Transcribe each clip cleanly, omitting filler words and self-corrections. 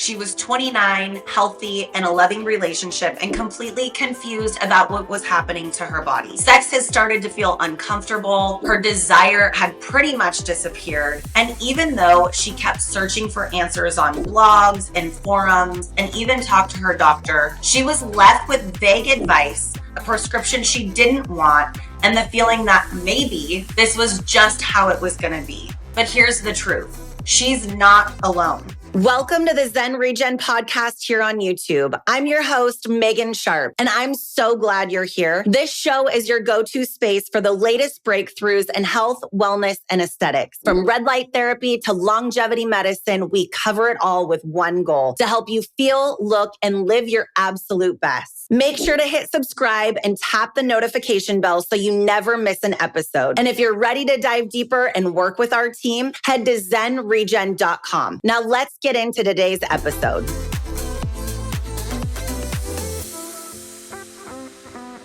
She was 29, healthy, in a loving relationship, and completely confused about what was happening to her body. Sex had started to feel uncomfortable. Her desire had pretty much disappeared. And even though she kept searching for answers on blogs and forums, and even talked to her doctor, she was left with vague advice, a prescription she didn't want, and the feeling that maybe this was just how it was going to be. But here's the truth. She's not alone. Welcome to the Zen ReGen Podcast here on YouTube. I'm your host, Megan Sharpe, and I'm so glad you're here. This show is your go-to space for the latest breakthroughs in health, wellness, and aesthetics. From red light therapy to longevity medicine, we cover it all with one goal: to help you feel, look, and live your absolute best. Make sure to hit subscribe and tap the notification bell so you never miss an episode. And if you're ready to dive deeper and work with our team, head to ZenReGen.com. Now let's get into today's episode.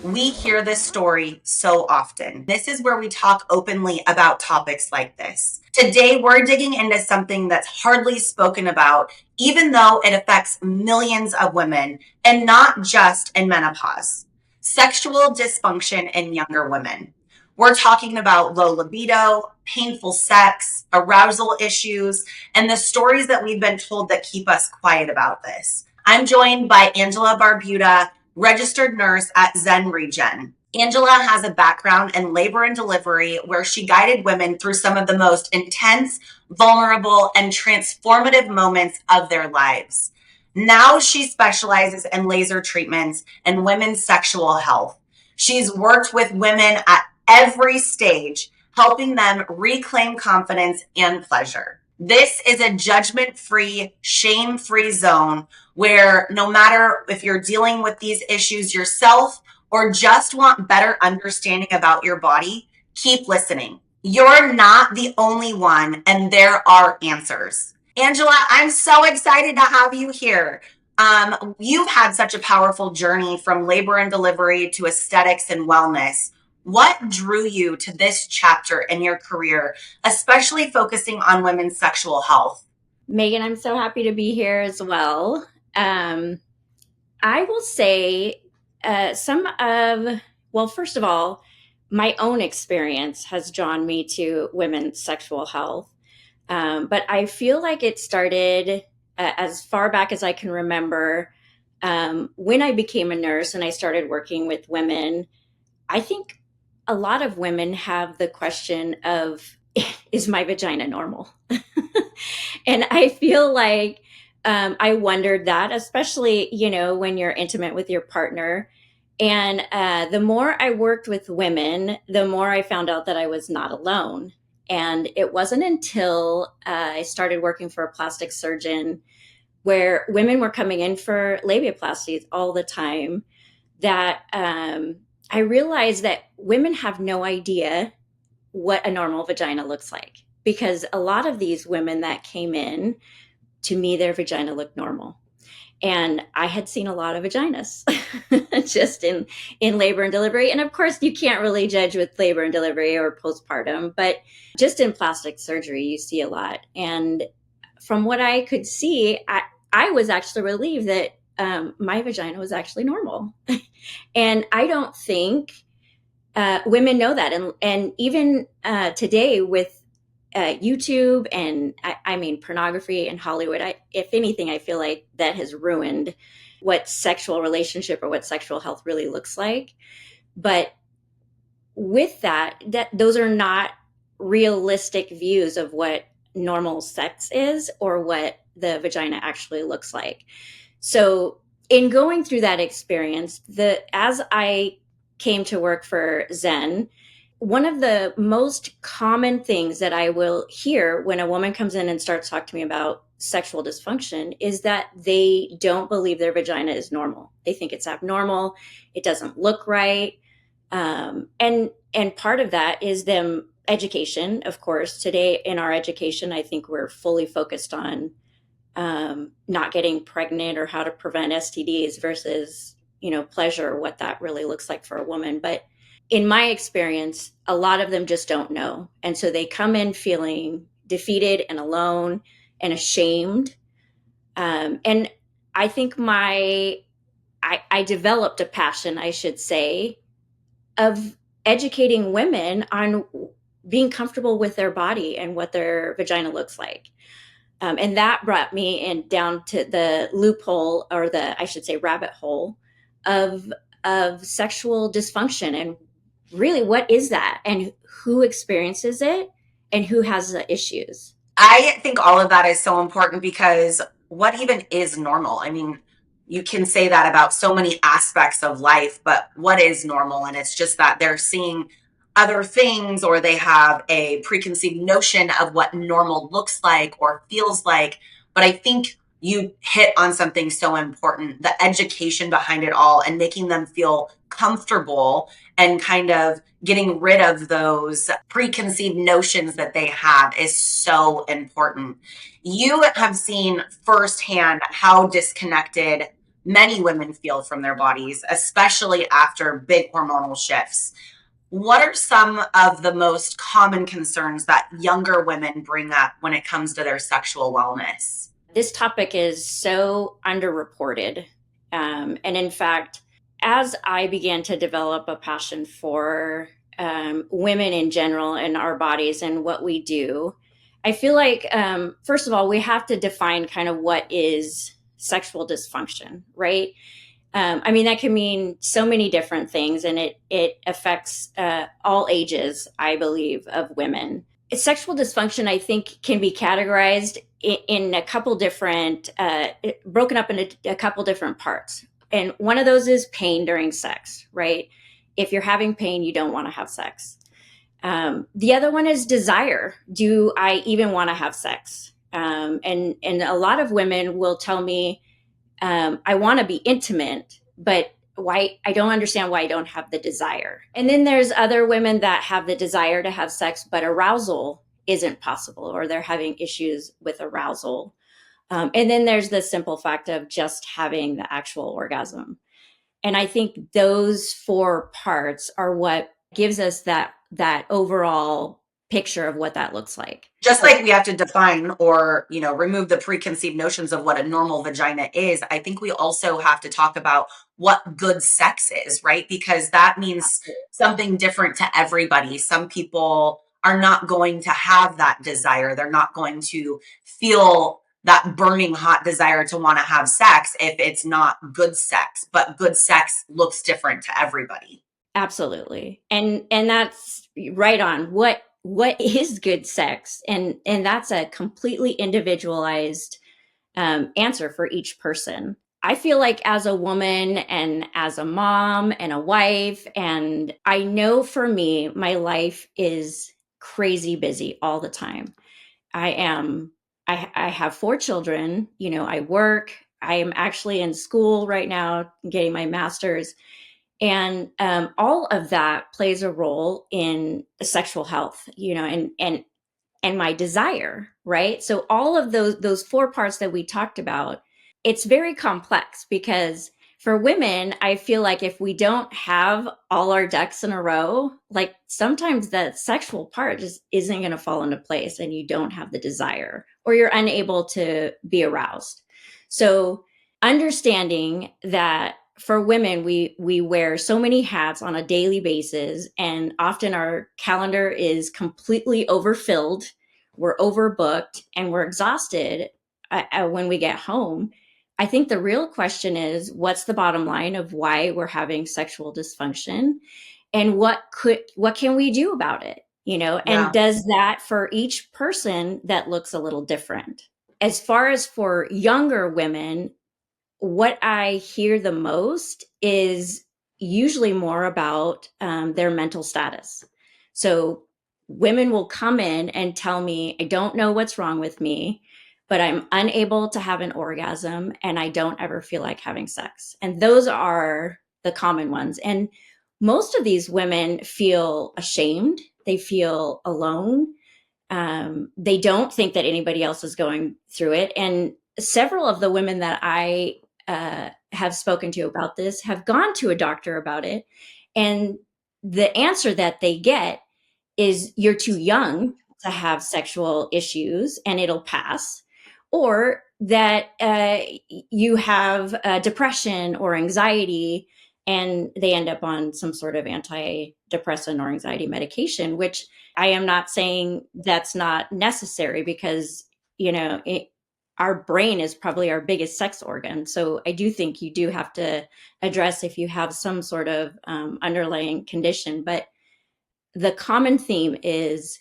We hear this story so often. This is where we talk openly about topics like this. Today, we're digging into something that's hardly spoken about, even though it affects millions of women, and not just in menopause: sexual dysfunction in younger women. We're talking about low libido, painful sex, arousal issues, and the stories that we've been told that keep us quiet about this. I'm joined by Angela Barbuda, registered nurse at Zen ReGen. Angela has a background in labor and delivery where she guided women through some of the most intense, vulnerable, and transformative moments of their lives. Now she specializes in laser treatments and women's sexual health. She's worked with women at every stage, helping them reclaim confidence and pleasure. This is a judgment-free, shame-free zone where no matter if you're dealing with these issues yourself or just want better understanding about your body, keep listening. You're not the only one, and there are answers. Angela, I'm so excited to have you here. You've had such a powerful journey from labor and delivery to aesthetics and wellness. What drew you to this chapter in your career, especially focusing on women's sexual health? Megan, I'm so happy to be here as well. I will say first of all, my own experience has drawn me to women's sexual health. But I feel like it started as far back as I can remember when I became a nurse and I started working with women. I think a lot of women have the question of, is my vagina normal? And I feel like I wondered that, especially, when you're intimate with your partner. And the more I worked with women, the more I found out that I was not alone. And it wasn't until I started working for a plastic surgeon where women were coming in for labiaplasties all the time that I realized that women have no idea what a normal vagina looks like, because a lot of these women that came in, to me, their vagina looked normal. And I had seen a lot of vaginas just in labor and delivery. And of course, you can't really judge with labor and delivery or postpartum, but just in plastic surgery, you see a lot. And from what I could see, I was actually relieved that my vagina was actually normal. And I don't think women know that. And even today with YouTube and I mean pornography and Hollywood, if anything, I feel like that has ruined what sexual relationship or what sexual health really looks like. But with that those are not realistic views of what normal sex is or what the vagina actually looks like. So in going through that experience, as I came to work for Zen, one of the most common things that I will hear when a woman comes in and starts talking to me about sexual dysfunction is that they don't believe their vagina is normal. They think it's abnormal. It doesn't look right. And part of that is them education, of course. Today in our education, I think we're fully focused on not getting pregnant or how to prevent STDs versus, pleasure, what that really looks like for a woman. But in my experience, a lot of them just don't know. And so they come in feeling defeated and alone and ashamed And I think I developed a passion, I should say, of educating women on being comfortable with their body and what their vagina looks like. And that brought me in down to the loophole, or the, I should say, rabbit hole of sexual dysfunction, and really what is that, and who experiences it, and who has the issues. I think all of that is so important because what even is normal? I mean, you can say that about so many aspects of life, but what is normal? And it's just that they're seeing other things, or they have a preconceived notion of what normal looks like or feels like. But I think you hit on something so important, the education behind it all, and making them feel comfortable and kind of getting rid of those preconceived notions that they have is so important. You have seen firsthand how disconnected many women feel from their bodies, especially after big hormonal shifts. What are some of the most common concerns that younger women bring up when it comes to their sexual wellness? This topic is so underreported. And in fact, as I began to develop a passion for women in general and our bodies and what we do, I feel like, first of all, we have to define kind of what is sexual dysfunction, right? I mean, that can mean so many different things, and it affects all ages, I believe, of women. Sexual dysfunction, I think, can be categorized in a couple different, broken up into a couple different parts. And one of those is pain during sex, right? If you're having pain, you don't want to have sex. The other one is desire. Do I even want to have sex? And a lot of women will tell me, I want to be intimate, but why? I don't understand why I don't have the desire. And then there's other women that have the desire to have sex, but arousal isn't possible, or they're having issues with arousal. And then there's the simple fact of just having the actual orgasm. And I think those four parts are what gives us that overall picture of what that looks like. Just like we have to define or, remove the preconceived notions of what a normal vagina is, I think we also have to talk about what good sex is, right? Because that means something different to everybody. Some people are not going to have that desire. They're not going to feel that burning hot desire to want to have sex if it's not good sex, but good sex looks different to everybody. Absolutely. And that's right on. What is good sex? And that's a completely individualized answer for each person. I feel like, as a woman and as a mom and a wife, and I know for me, my life is crazy busy all the time. I have four children, I work, I am actually in school right now getting my master's. And all of that plays a role in sexual health, and my desire, right? So all of those four parts that we talked about, it's very complex, because for women, I feel like if we don't have all our ducks in a row, like sometimes that sexual part just isn't going to fall into place, and you don't have the desire, or you're unable to be aroused. So understanding that for women, we wear so many hats on a daily basis, and often our calendar is completely overfilled. We're overbooked and we're exhausted when we get home. I think the real question is, what's the bottom line of why we're having sexual dysfunction, and what can we do about it? Yeah. And does that, for each person, that looks a little different. As far as for younger women, what I hear the most is usually more about their mental status. So women will come in and tell me, I don't know what's wrong with me, but I'm unable to have an orgasm, and I don't ever feel like having sex. And those are the common ones. And most of these women feel ashamed. They feel alone. They don't think that anybody else is going through it. And several of the women that I have spoken to about this have gone to a doctor about it. And the answer that they get is, you're too young to have sexual issues and it'll pass. Or that you have depression or anxiety, and they end up on some sort of antidepressant or anxiety medication, which I am not saying that's not necessary, because, our brain is probably our biggest sex organ. So I do think you do have to address if you have some sort of underlying condition. But the common theme is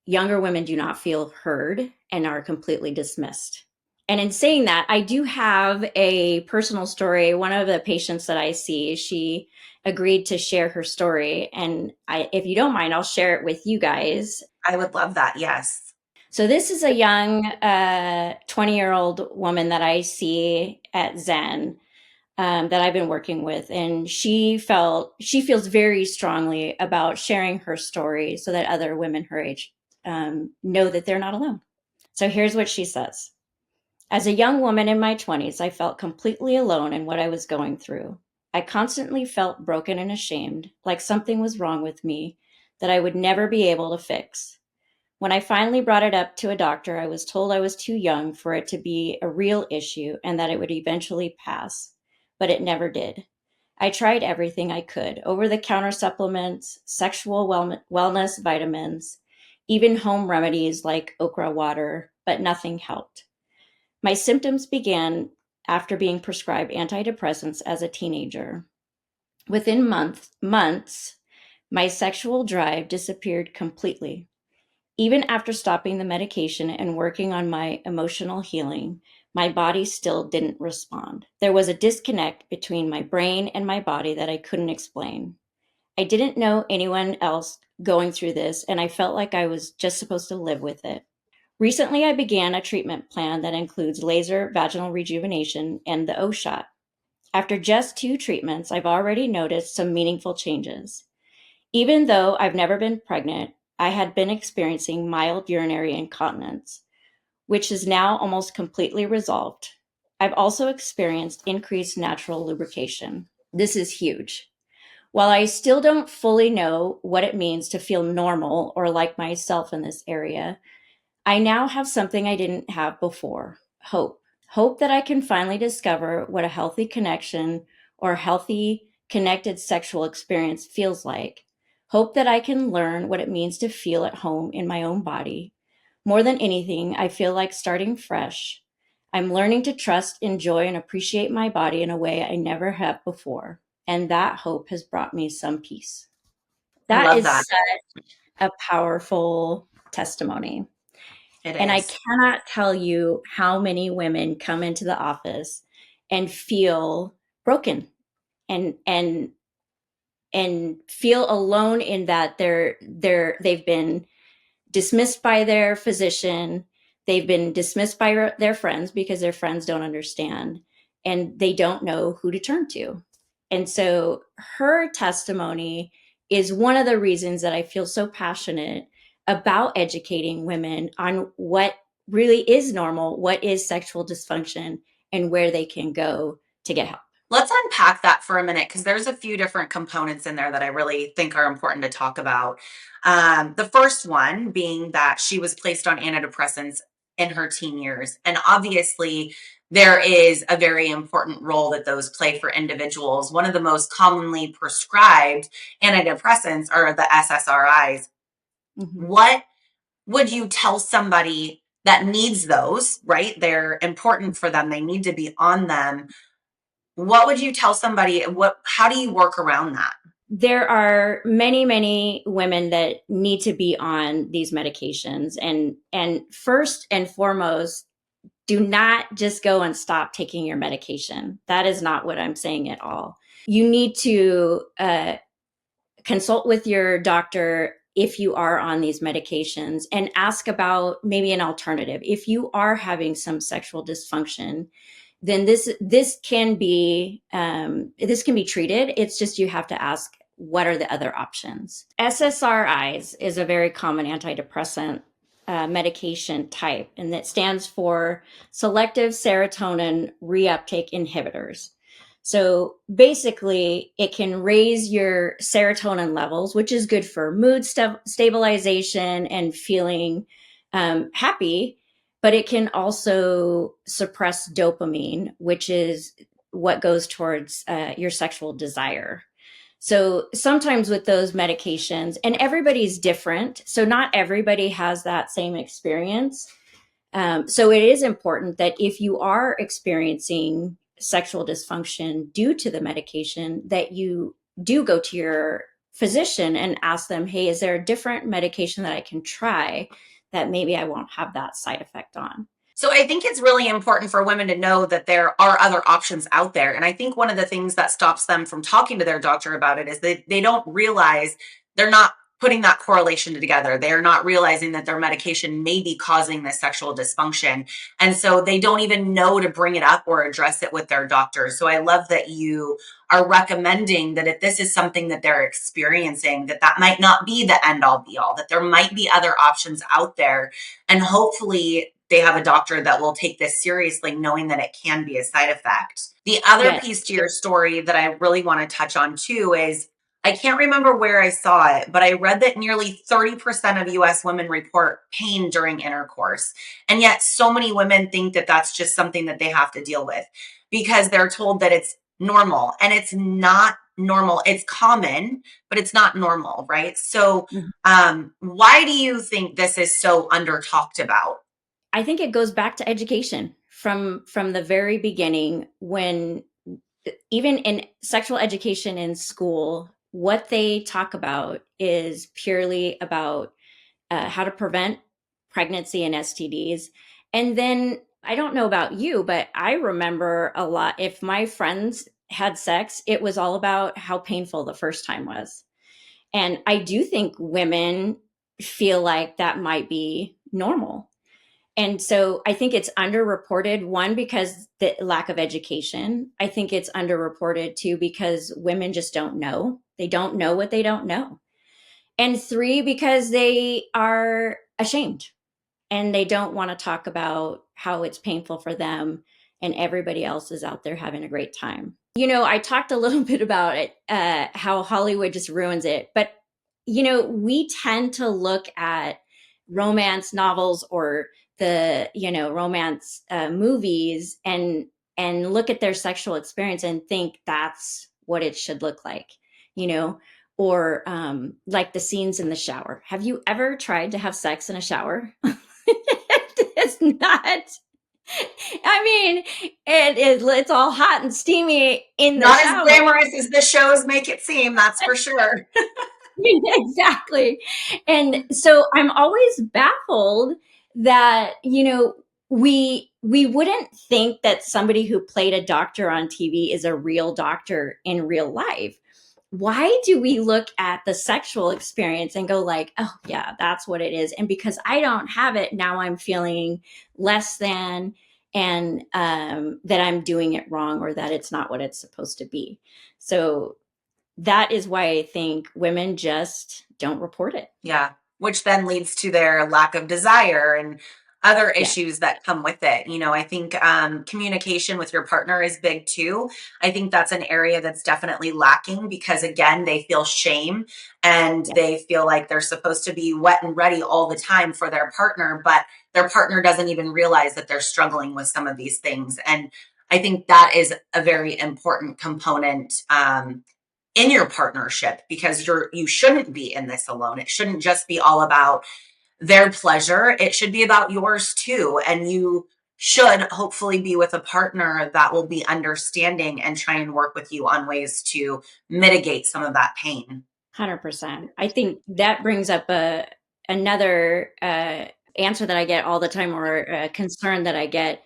younger women do not feel heard and are completely dismissed. And in saying that, I do have a personal story. One of the patients that I see, she agreed to share her story. And if you don't mind, I'll share it with you guys. I would love that. Yes. So this is a young 20-year-old woman that I see at Zen, that I've been working with. And she feels very strongly about sharing her story so that other women her age know that they're not alone. So here's what she says. As a young woman in my 20s, I felt completely alone in what I was going through. I constantly felt broken and ashamed, like something was wrong with me that I would never be able to fix. When I finally brought it up to a doctor, I was told I was too young for it to be a real issue and that it would eventually pass, but it never did. I tried everything I could, over-the-counter supplements, sexual wellness vitamins, even home remedies like okra water, but nothing helped. My symptoms began after being prescribed antidepressants as a teenager. Within months, my sexual drive disappeared completely. Even after stopping the medication and working on my emotional healing, my body still didn't respond. There was a disconnect between my brain and my body that I couldn't explain. I didn't know anyone else going through this, and I felt like I was just supposed to live with it. Recently, I began a treatment plan that includes laser vaginal rejuvenation and the O-shot. After just 2 treatments, I've already noticed some meaningful changes. Even though I've never been pregnant, I had been experiencing mild urinary incontinence, which is now almost completely resolved. I've also experienced increased natural lubrication. This is huge. While I still don't fully know what it means to feel normal or like myself in this area, I now have something I didn't have before: hope. Hope that I can finally discover what a healthy connection or healthy, connected sexual experience feels like. Hope that I can learn what it means to feel at home in my own body. More than anything, I feel like starting fresh. I'm learning to trust, enjoy, and appreciate my body in a way I never have before. And that hope has brought me some peace. I That love is that. such a powerful testimony. It And I is. cannot tell you how many women come into the office and feel broken and feel alone in that they've been dismissed by their physician, they've been dismissed by their friends because their friends don't understand, and they don't know who to turn to. And so her testimony is one of the reasons that I feel so passionate about educating women on what really is normal, what is sexual dysfunction, and where they can go to get help. Let's unpack that for a minute, because there's a few different components in there that I really think are important to talk about. The first one being that she was placed on antidepressants in her teen years. And obviously, there is a very important role that those play for individuals. One of the most commonly prescribed antidepressants are the SSRIs. Mm-hmm. What would you tell somebody that needs those, right? They're important for them, they need to be on them. What would you tell somebody? How do you work around that? There are many, many women that need to be on these medications. And first and foremost, do not just go and stop taking your medication. That is not what I'm saying at all. You need to consult with your doctor if you are on these medications, and ask about maybe an alternative. If you are having some sexual dysfunction, then this can be treated. It's just you have to ask, what are the other options? SSRIs is a very common antidepressant medication type, and that stands for selective serotonin reuptake inhibitors. So basically, it can raise your serotonin levels, which is good for mood stabilization and feeling happy. but it can also suppress dopamine, which is what goes towards your sexual desire. So sometimes with those medications, and everybody's different, so not everybody has that same experience. So it is important that if you are experiencing sexual dysfunction due to the medication, that you do go to your physician and ask them, hey, is there a different medication that I can try that maybe I won't have that side effect on? So I think it's really important for women to know that there are other options out there. And I think one of the things that stops them from talking to their doctor about it is that they don't realize they're not putting that correlation together. They're not realizing that their medication may be causing this sexual dysfunction. And so they don't even know to bring it up or address it with their doctor. So I love that you are recommending that if this is something that they're experiencing, that might not be the end all be all, that there might be other options out there. And hopefully they have a doctor that will take this seriously, knowing that it can be a side effect. The other Yes. piece to your story that I really want to touch on too is I can't remember where I saw it, but I read that nearly 30% of US women report pain during intercourse. And yet so many women think that that's just something that they have to deal with because they're told that it's normal, and it's not normal. It's common, but it's not normal, right? So, why do you think this is so under talked about? I think it goes back to education from the very beginning, when even in sexual education in school, what they talk about is purely about how to prevent pregnancy and STDs. And then I don't know about you, but I remember a lot. If my friends had sex, it was all about how painful the first time was. And I do think women feel like that might be normal. And so I think it's underreported, one, because the lack of education. I think it's underreported too, because women just don't know. They don't know what they don't know. And three, because they are ashamed and they don't want to talk about how it's painful for them, and everybody else is out there having a great time. I talked a little bit about it, how Hollywood just ruins it. But, we tend to look at romance novels or the, romance movies, and look at their sexual experience and think that's what it should look like, or like the scenes in the shower. Have you ever tried to have sex in a shower? It's not. I mean, it's all hot and steamy in the Not shower. as glamorous as the shows make it seem, that's for sure. Exactly. And so I'm always baffled that, we wouldn't think that somebody who played a doctor on TV is a real doctor in real life. Why do we look at the sexual experience and go like, oh yeah, that's what it is? And because I don't have it, now I'm feeling less than, and that I'm doing it wrong, or that it's not what it's supposed to be. So that is why I think women just don't report it. Yeah, which then leads to their lack of desire and other Yeah. issues that come with it. I think communication with your partner is big too. I think that's an area that's definitely lacking because, again, they feel shame and Yeah. they feel like they're supposed to be wet and ready all the time for their partner, but their partner doesn't even realize that they're struggling with some of these things. And I think that is a very important component in your partnership, because you shouldn't be in this alone. It shouldn't just be all about their pleasure. It should be about yours too. And you should hopefully be with a partner that will be understanding and try and work with you on ways to mitigate some of that pain. 100%. I think that brings up another answer that I get all the time, or a concern that I get.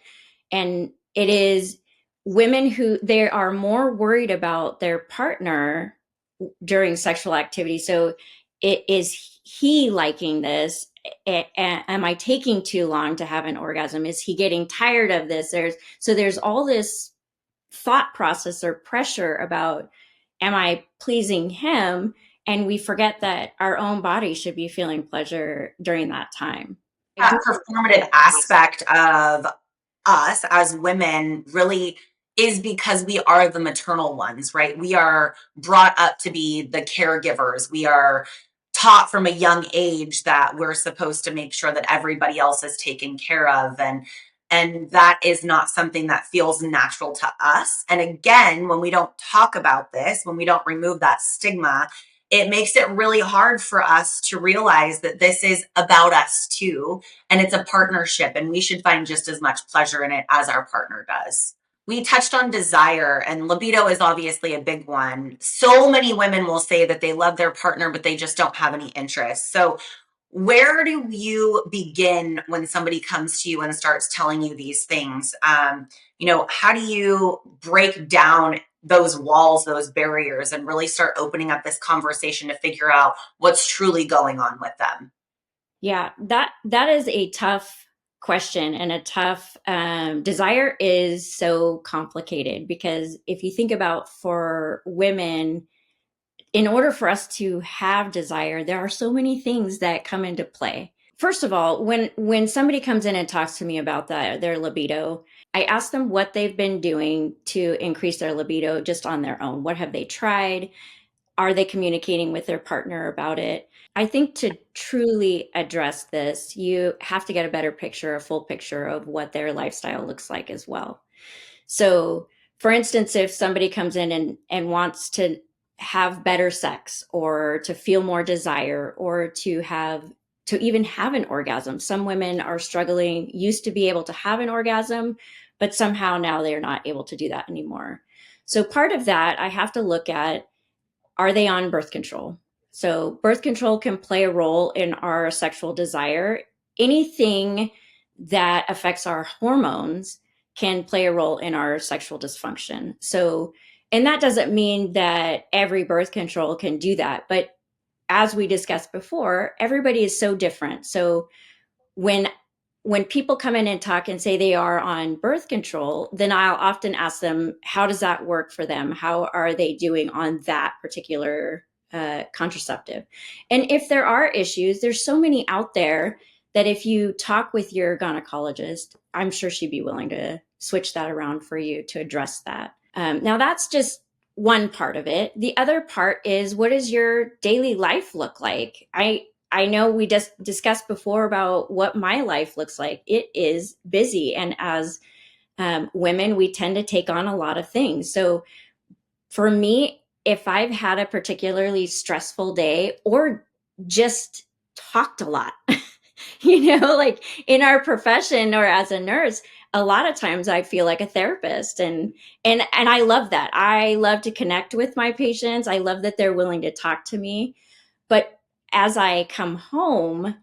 And it is women who they are more worried about their partner during sexual activity. So is he liking this? Am I taking too long to have an orgasm? Is he getting tired of this? There's all this thought process or pressure about, am I pleasing him? And we forget that our own body should be feeling pleasure during that time. That performative aspect of us as women really is because we are the maternal ones, right? We are brought up to be the caregivers. We are taught from a young age that we're supposed to make sure that everybody else is taken care of, and that is not something that feels natural to us. And again, when we don't talk about this, when we don't remove that stigma, it makes it really hard for us to realize that this is about us too, and it's a partnership, and we should find just as much pleasure in it as our partner does. We touched on desire, and libido is obviously a big one. So many women will say that they love their partner, but they just don't have any interest. So where do you begin when somebody comes to you and starts telling you these things? How do you break down those walls, those barriers, and really start opening up this conversation to figure out what's truly going on with them? Yeah, that is a tough question and a tough desire is so complicated because if you think about for women, in order for us to have desire, there are so many things that come into play. First of all, when somebody comes in and talks to me about their libido, I ask them what they've been doing to increase their libido just on their own. What have they tried? Are they communicating with their partner about it? I think to truly address this, you have to get a better picture, a full picture of what their lifestyle looks like as well. So, for instance, if somebody comes in and wants to have better sex or to feel more desire or to even have an orgasm, some women are struggling, used to be able to have an orgasm, but somehow now they're not able to do that anymore. So part of that, I have to look at, are they on birth control? So birth control can play a role in our sexual desire. Anything that affects our hormones can play a role in our sexual dysfunction. So, and that doesn't mean that every birth control can do that. But as we discussed before, everybody is so different. So when when people come in and talk and say they are on birth control, then I'll often ask them, how does that work for them? How are they doing on that particular contraceptive? And if there are issues, there's so many out there that if you talk with your gynecologist, I'm sure she'd be willing to switch that around for you to address that. Now, that's just one part of it. The other part is, what does your daily life look like? I know we just discussed before about what my life looks like. It is busy. And as women, we tend to take on a lot of things. So for me, if I've had a particularly stressful day or just talked a lot, like in our profession or as a nurse, a lot of times I feel like a therapist and I love that. I love to connect with my patients. I love that they're willing to talk to me. But as I come home,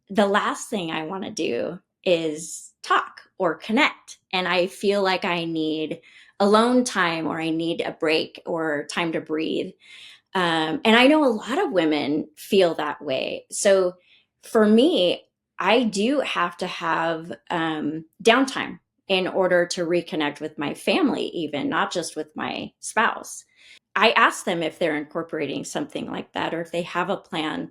the last thing I want to do is talk or connect. And I feel like I need alone time or I need a break or time to breathe. And I know a lot of women feel that way. So for me, I do have to have downtime in order to reconnect with my family, even not just with my spouse. I ask them if they're incorporating something like that or if they have a plan.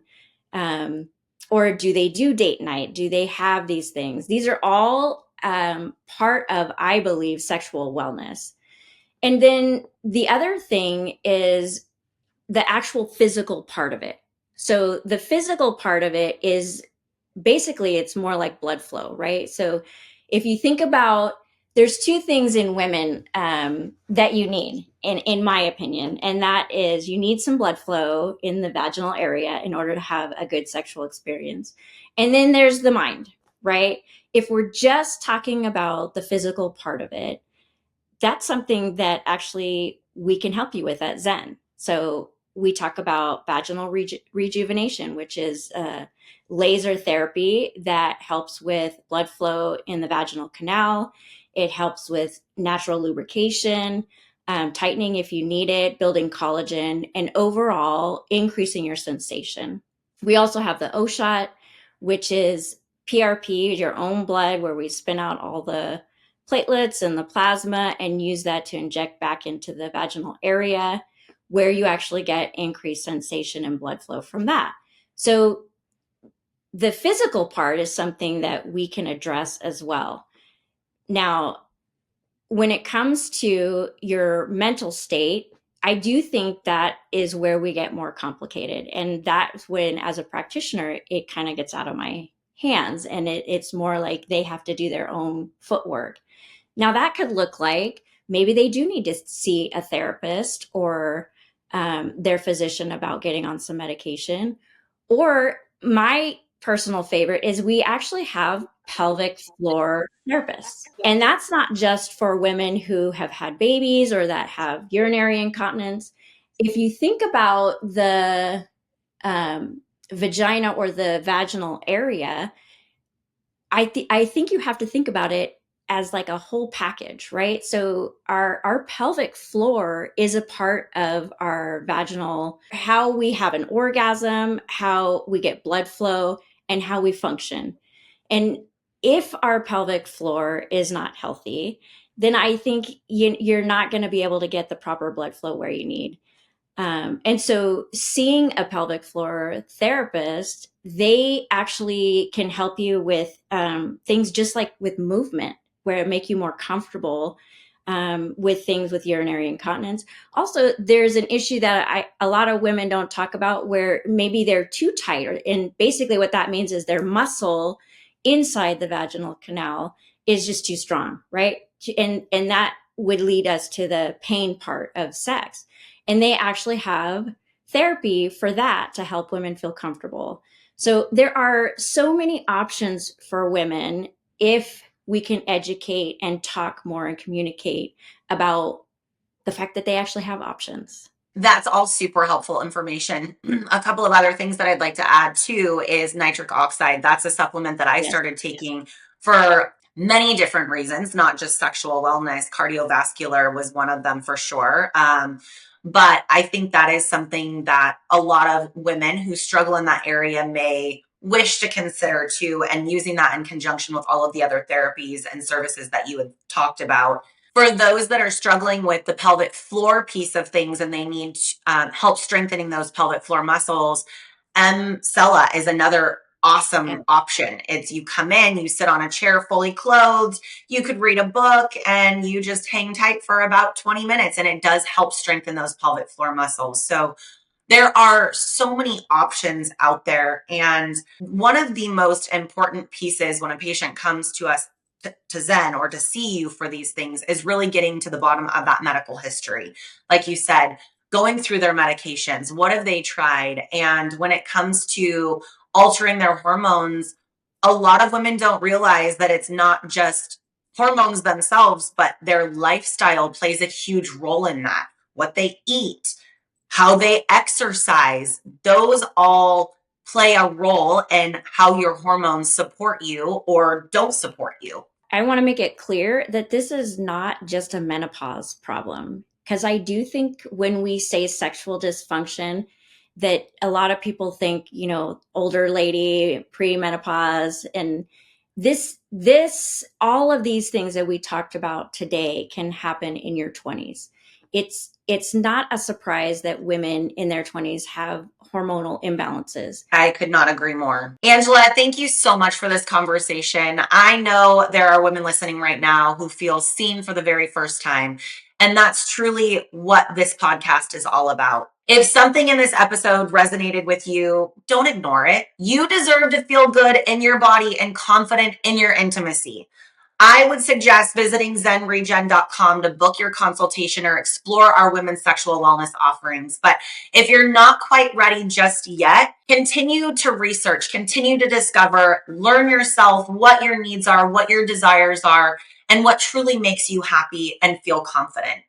Or do they do date night? Do they have these things? These are all part of, I believe, sexual wellness. And then the other thing is the actual physical part of it. So the physical part of it is basically, it's more like blood flow, right? So if you think about, there's two things in women that you need, in my opinion, and that is you need some blood flow in the vaginal area in order to have a good sexual experience. And then there's the mind, right? If we're just talking about the physical part of it, that's something that actually we can help you with at Zen. So we talk about vaginal rejuvenation, which is laser therapy that helps with blood flow in the vaginal canal. It helps with natural lubrication, tightening if you need it, building collagen, and overall increasing your sensation. We also have the O shot, which is PRP, your own blood, where we spin out all the platelets and the plasma and use that to inject back into the vaginal area, where you actually get increased sensation and blood flow from that. So the physical part is something that we can address as well. Now, when it comes to your mental state, I do think that is where we get more complicated. And that's when, as a practitioner, it kind of gets out of my hands and it's more like they have to do their own footwork. Now, that could look like maybe they do need to see a therapist or their physician about getting on some medication. Or my personal favorite is we actually have pelvic floor therapists. And that's not just for women who have had babies or that have urinary incontinence. If you think about the vagina or the vaginal area, I think you have to think about it as like a whole package, right? So our pelvic floor is a part of our vaginal, how we have an orgasm, how we get blood flow, and how we function. And if our pelvic floor is not healthy, then I think you're not going to be able to get the proper blood flow where you need. And so seeing a pelvic floor therapist, they actually can help you with things just like with movement, where it make you more comfortable with things with urinary incontinence. Also, there's an issue that a lot of women don't talk about where maybe they're too tight. And basically what that means is their muscle inside the vaginal canal is just too strong, right? And that would lead us to the pain part of sex. And they actually have therapy for that to help women feel comfortable. So there are so many options for women if we can educate and talk more and communicate about the fact that they actually have options. That's all super helpful information. A couple of other things that I'd like to add too is nitric oxide. That's a supplement that I started taking for many different reasons, not just sexual wellness. Cardiovascular was one of them for sure. But I think that is something that a lot of women who struggle in that area may wish to consider too, and using that in conjunction with all of the other therapies and services that you had talked about. For those that are struggling with the pelvic floor piece of things and they need help strengthening those pelvic floor muscles, Cella is another awesome option. It's you come in, you sit on a chair fully clothed, you could read a book and you just hang tight for about 20 minutes and it does help strengthen those pelvic floor muscles. So there are so many options out there. And one of the most important pieces when a patient comes to us to Zen or to see you for these things is really getting to the bottom of that medical history. Like you said, going through their medications, what have they tried? And when it comes to altering their hormones, a lot of women don't realize that it's not just hormones themselves, but their lifestyle plays a huge role in that. What they eat, how they exercise, those all play a role in how your hormones support you or don't support you. I want to make it clear that this is not just a menopause problem, because I do think when we say sexual dysfunction, that a lot of people think, older lady, pre-menopause, and all of these things that we talked about today can happen in your 20s. It's not a surprise that women in their 20s have hormonal imbalances. I could not agree more. Angela, thank you so much for this conversation. I know there are women listening right now who feel seen for the very first time, and that's truly what this podcast is all about. If something in this episode resonated with you, don't ignore it. You deserve to feel good in your body and confident in your intimacy. I would suggest visiting ZenReGen.com to book your consultation or explore our women's sexual wellness offerings. But if you're not quite ready just yet, continue to research, continue to discover, learn yourself what your needs are, what your desires are, and what truly makes you happy and feel confident.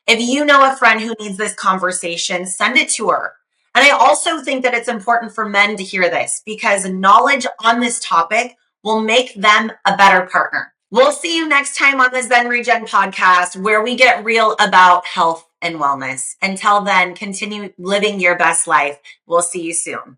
If you know a friend who needs this conversation, send it to her. And I also think that it's important for men to hear this because knowledge on this topic will make them a better partner. We'll see you next time on the Zen ReGen podcast, where we get real about health and wellness. Until then, continue living your best life. We'll see you soon.